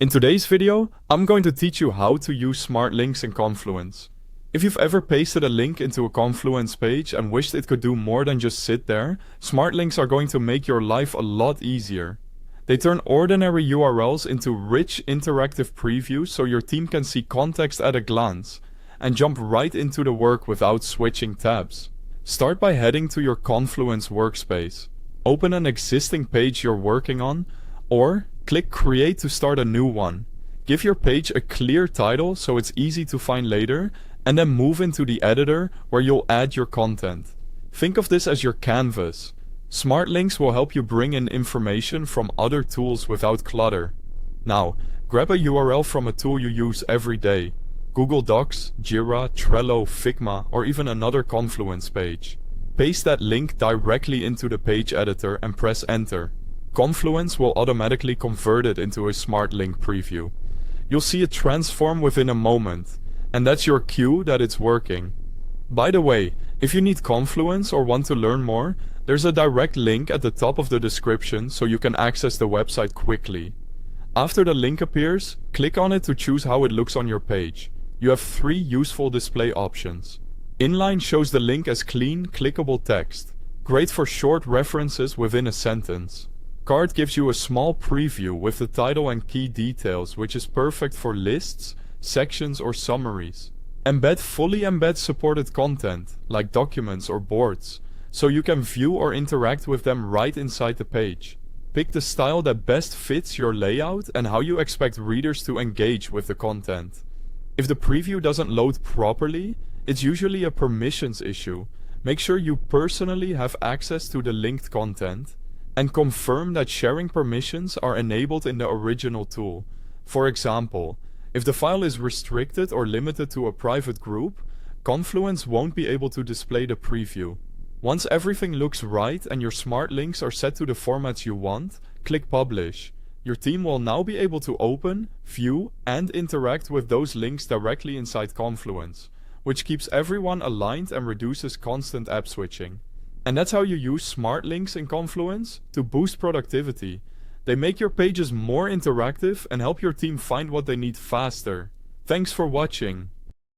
In today's video, I'm going to teach you how to use smart links in Confluence. If you've ever pasted a link into a Confluence page and wished it could do more than just sit there, smart links are going to make your life a lot easier. They turn ordinary URLs into rich interactive previews so your team can see context at a glance and jump right into the work without switching tabs. Start by heading to your Confluence workspace. Open an existing page you're working on, or click Create to start a new one. Give your page a clear title so it's easy to find later, and then move into the editor where you'll add your content. Think of this as your canvas. Smart links will help you bring in information from other tools without clutter. Now, grab a URL from a tool you use every day. Google Docs, Jira, Trello, Figma, or even another Confluence page. Paste that link directly into the page editor and press Enter. Confluence will automatically convert it into a smart link preview. You'll see it transform within a moment, and that's your cue that it's working. By the way, if you need Confluence or want to learn more, there's a direct link at the top of the description so you can access the website quickly. After the link appears, click on it to choose how it looks on your page. You have 3 useful display options. Inline shows the link as clean, clickable text, great for short references within a sentence. Card gives you a small preview with the title and key details, which is perfect for lists, sections, or summaries. Embed fully embeds supported content, like documents or boards, so you can view or interact with them right inside the page. Pick the style that best fits your layout and how you expect readers to engage with the content. If the preview doesn't load properly, it's usually a permissions issue. Make sure you personally have access to the linked content, and confirm that sharing permissions are enabled in the original tool. For example, if the file is restricted or limited to a private group, Confluence won't be able to display the preview. Once everything looks right and your smart links are set to the formats you want, click Publish. Your team will now be able to open, view, and interact with those links directly inside Confluence, which keeps everyone aligned and reduces constant app switching. And that's how you use smart links in Confluence to boost productivity. They make your pages more interactive and help your team find what they need faster. Thanks for watching.